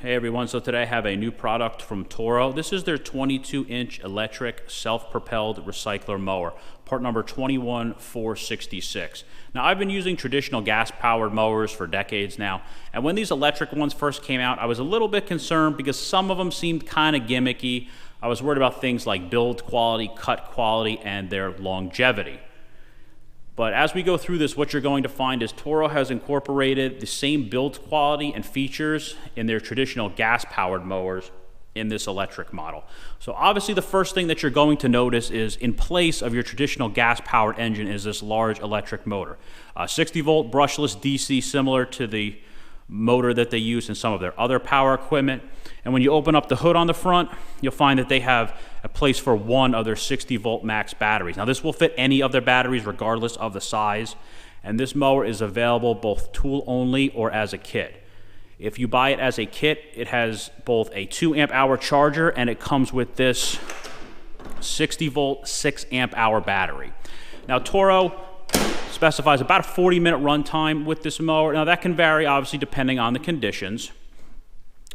Hey everyone, so today I have a new product from Toro. This is their 22-inch electric self-propelled recycler mower, part number 21466. Now I've been using traditional gas-powered mowers for decades now, and when these electric ones first came out, I was a little bit concerned because some of them seemed kind of gimmicky. I was worried about things like build quality, cut quality, and their longevity. But as we go through this, what you're going to find is Toro has incorporated the same build quality and features in their traditional gas-powered mowers in this electric model. So obviously the first thing that you're going to notice is in place of your traditional gas-powered engine is this large electric motor. 60-volt brushless DC, similar to the motor that they use in some of their other power equipment. And when you open up the hood on the front, you'll find that they have a place for one of their 60-volt max batteries. Now this will fit any of their batteries regardless of the size, and this mower is available both tool only or as a kit. If you buy it as a kit, it has both a 2 amp hour charger and it comes with this 60-volt 6 amp hour battery. Now Toro specifies about a 40-minute run time with this mower. Now that can vary obviously depending on the conditions,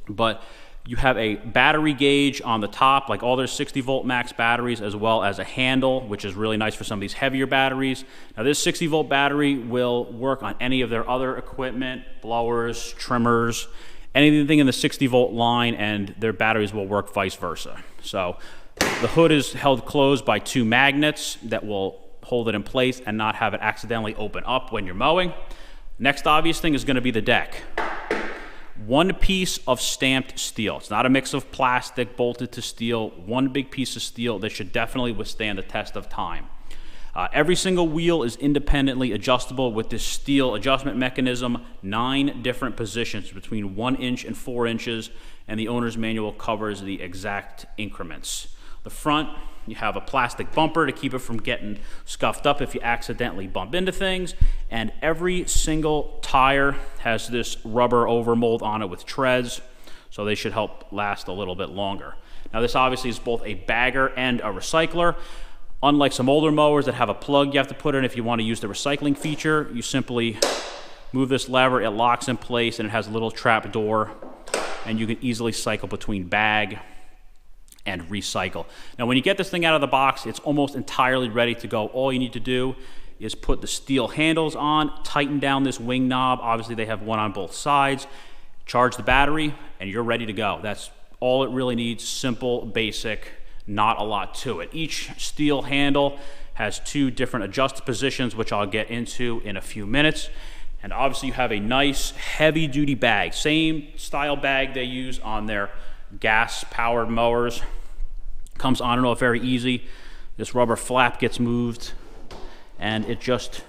but you have a battery gauge on the top, like all their 60-volt max batteries, as well as a handle, which is really nice for some of these heavier batteries. Now this 60-volt battery will work on any of their other equipment, blowers, trimmers, anything in the 60-volt line, and their batteries will work vice versa. So the hood is held closed by 2 magnets that will hold it in place and not have it accidentally open up when you're mowing. Next obvious thing is going to be the deck. One piece of stamped steel. It's not a mix of plastic bolted to steel. One big piece of steel that should definitely withstand the test of time. Every single wheel is independently adjustable with this steel adjustment mechanism. 9 different positions between 1 inch and 4 inches, and the owner's manual covers the exact increments. The front, you have a plastic bumper to keep it from getting scuffed up if you accidentally bump into things, and every single tire has this rubber overmold on it with treads, so they should help last a little bit longer. Now this obviously is both a bagger and a recycler. Unlike some older mowers that have a plug you have to put in if you want to use the recycling feature, you simply move this lever, it locks in place, and it has a little trap door, and you can easily cycle between bag and recycle. Now when you get this thing out of the box, it's almost entirely ready to go. All you need to do is put the steel handles on, tighten down this wing knob. Obviously they have one on both sides, charge the battery, and you're ready to go. That's all it really needs. Simple, basic, not a lot to it. Each steel handle has 2 different adjust positions, which I'll get into in a few minutes. And obviously you have a nice heavy duty bag, same style bag they use on their gas powered mowers. Comes on and off very easy. This rubber flap gets moved and it just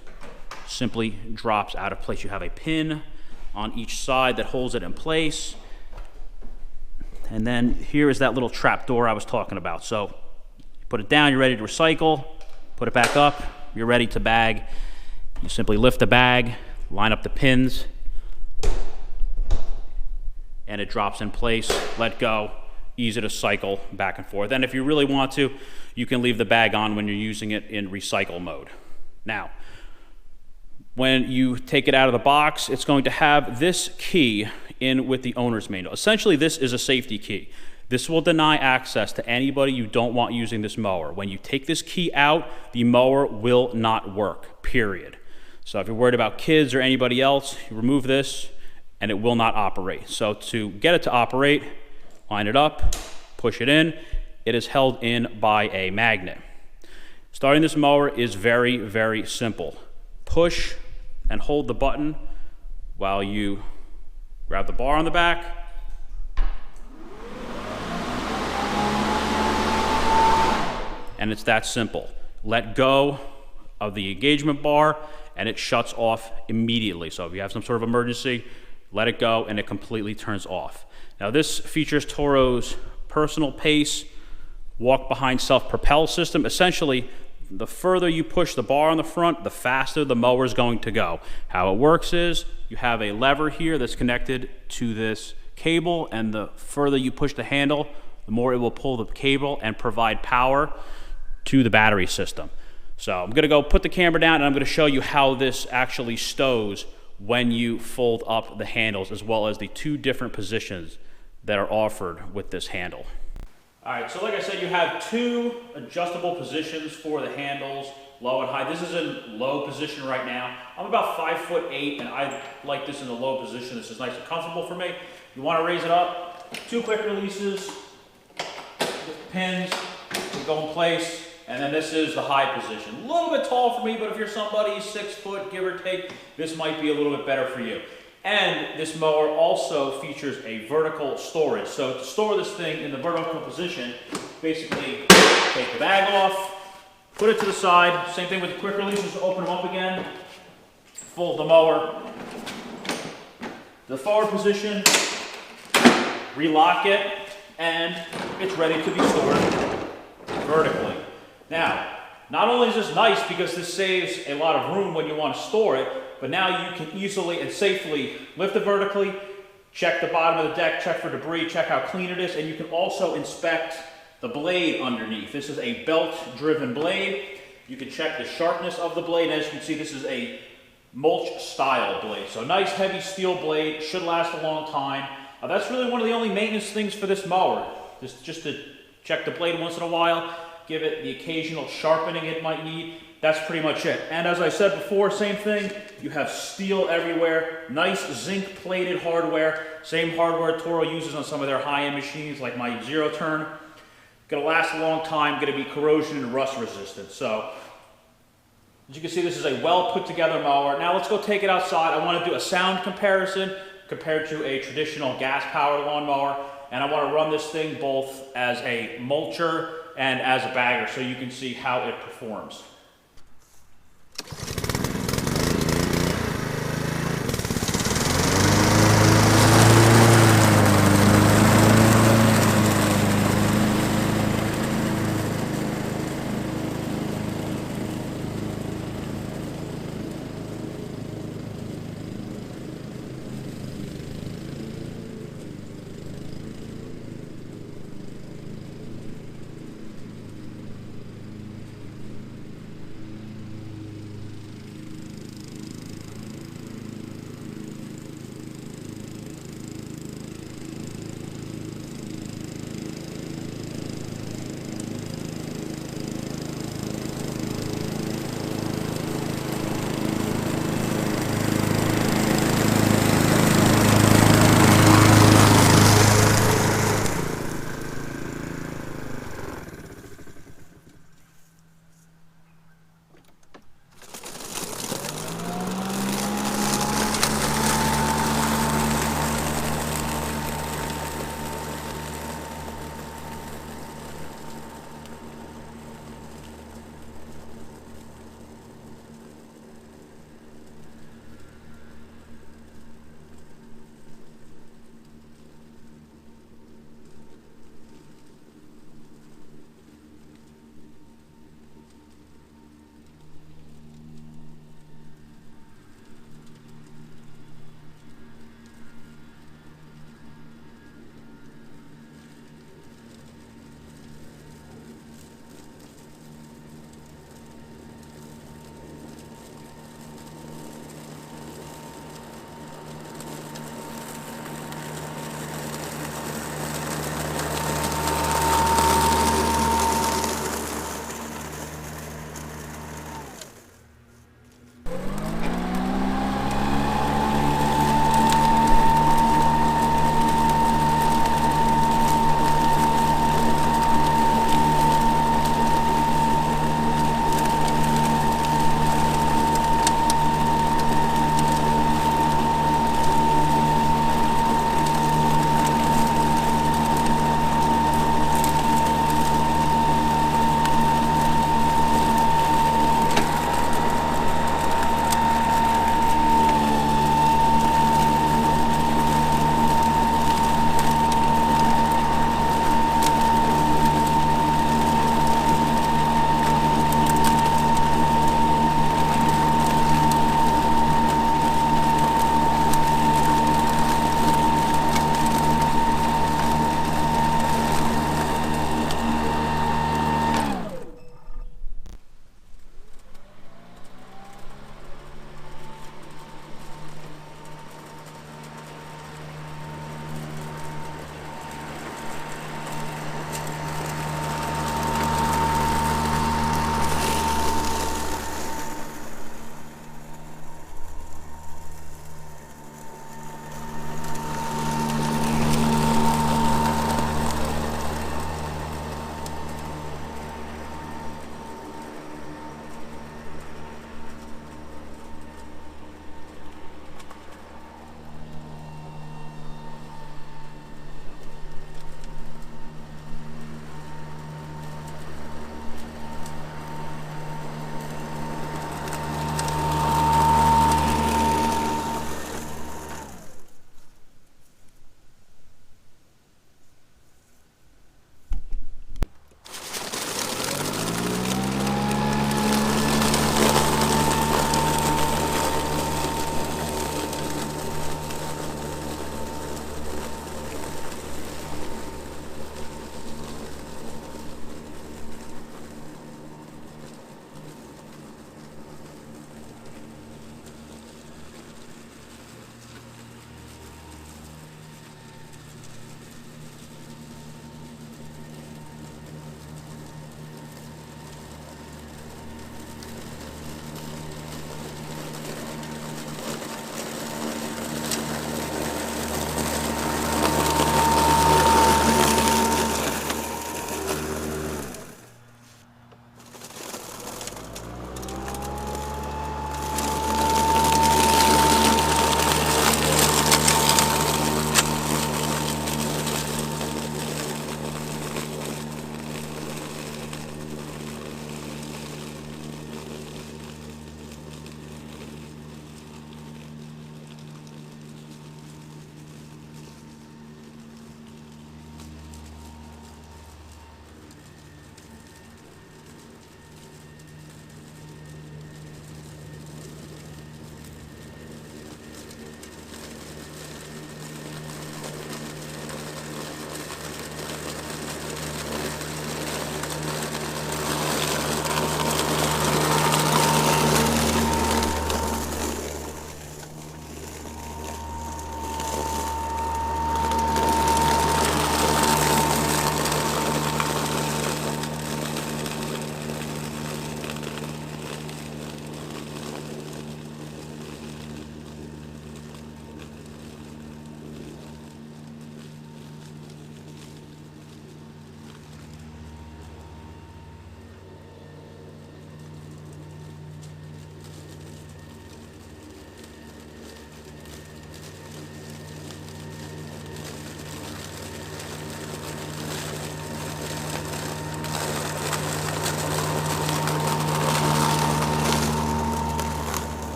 simply drops out of place. You have a pin on each side that holds it in place, and then here is that little trap door I was talking about. So you put it down, you're ready to recycle, put it back up, you're ready to bag. You simply lift the bag, line up the pins, and it drops in place. Let go, easy to cycle back and forth. And if you really want to, you can leave the bag on when you're using it in recycle mode. Now, when you take it out of the box, it's going to have this key in with the owner's manual. Essentially, this is a safety key. This will deny access to anybody you don't want using this mower. When you take this key out, the mower will not work, period. So if you're worried about kids or anybody else, you remove this and it will not operate. So to get it to operate, line it up, push it in. It is held in by a magnet. Starting this mower is very, very simple. Push and hold the button while you grab the bar on the back. And it's that simple. Let go of the engagement bar and it shuts off immediately. So if you have some sort of emergency, let it go and it completely turns off. Now this features Toro's personal pace, walk behind self-propel system. Essentially, the further you push the bar on the front, the faster the mower is going to go. How it works is you have a lever here that's connected to this cable, and the further you push the handle, the more it will pull the cable and provide power to the battery system. So I'm gonna go put the camera down and I'm gonna show you how this actually stows when you fold up the handles, as well as the 2 different positions that are offered with this handle. All right, so like I said, you have two adjustable positions for the handles, low and high. This is in low position right now. I'm about 5'8", and I like this in the low position. This is nice and comfortable for me. You want to raise it up, two quick releases, with pins will go in place, and then this is the high position. A little bit tall for me, but if you're somebody 6 foot, give or take, this might be a little bit better for you. And this mower also features a vertical storage. So to store this thing in the vertical position, basically take the bag off, put it to the side. Same thing with the quick releases, open them up again, fold the mower. The forward position, relock it, and it's ready to be stored vertically. Now, not only is this nice because this saves a lot of room when you want to store it, but now you can easily and safely lift it vertically, check the bottom of the deck, check for debris, check how clean it is, and you can also inspect the blade underneath. This is a belt-driven blade. You can check the sharpness of the blade. As you can see, this is a mulch-style blade. So nice, heavy steel blade, should last a long time. That's really one of the only maintenance things for this mower, just to check the blade once in a while, give it the occasional sharpening it might need. That's pretty much it. And as I said before, same thing, you have steel everywhere, nice zinc-plated hardware, same hardware Toro uses on some of their high-end machines like my Zero Turn. Gonna last a long time, gonna be corrosion and rust resistant. So, as you can see, this is a well put together mower. Now let's go take it outside. I wanna do a sound comparison compared to a traditional gas-powered lawnmower. And I wanna run this thing both as a mulcher and as a bagger so you can see how it performs.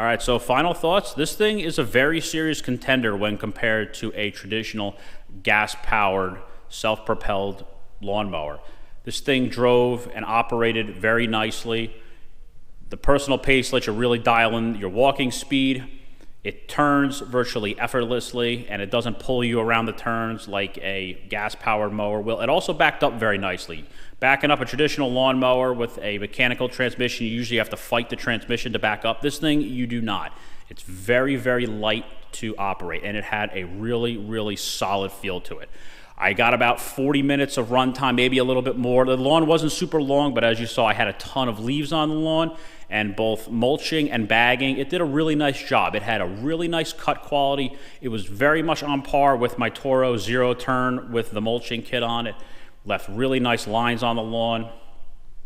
All right, so final thoughts. This thing is a very serious contender when compared to a traditional gas-powered, self-propelled lawnmower. This thing drove and operated very nicely. The personal pace lets you really dial in your walking speed. It turns virtually effortlessly, and it doesn't pull you around the turns like a gas-powered mower will. It also backed up very nicely. Backing up a traditional lawnmower with a mechanical transmission, you usually have to fight the transmission to back up. This thing, you do not. It's very, very light to operate, and it had a really, really solid feel to it. I got about 40 minutes of runtime, maybe a little bit more. The lawn wasn't super long, but as you saw, I had a ton of leaves on the lawn, and both mulching and bagging, it did a really nice job. It had a really nice cut quality. It was very much on par with my Toro zero turn with the mulching kit on it. Left really nice lines on the lawn.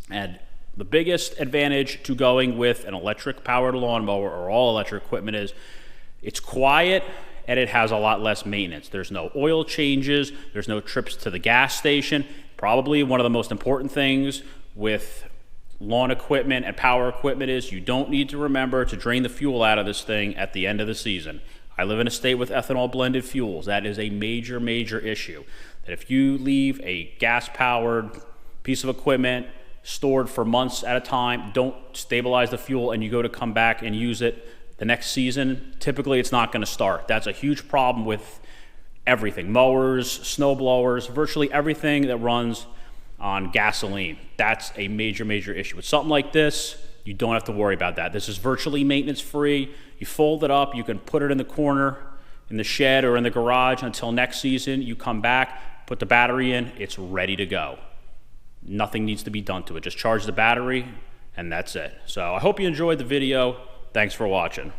And the biggest advantage to going with an electric powered lawnmower or all electric equipment is it's quiet and it has a lot less maintenance. There's no oil changes, there's no trips to the gas station. Probably one of the most important things with lawn equipment and power equipment is you don't need to remember to drain the fuel out of this thing at the end of the season. I live in a state with ethanol blended fuels. That is a major, major issue. That if you leave a gas-powered piece of equipment stored for months at a time, don't stabilize the fuel, and you go to come back and use it the next season, typically it's not going to start. That's a huge problem with everything. Mowers, snow blowers, virtually everything that runs on gasoline. That's a major, major issue. With something like this, you don't have to worry about that. This is virtually maintenance-free. You fold it up, you can put it in the corner, in the shed or in the garage until next season. You come back, put the battery in, it's ready to go. Nothing needs to be done to it. Just charge the battery, and that's it. So I hope you enjoyed the video. Thanks for watching.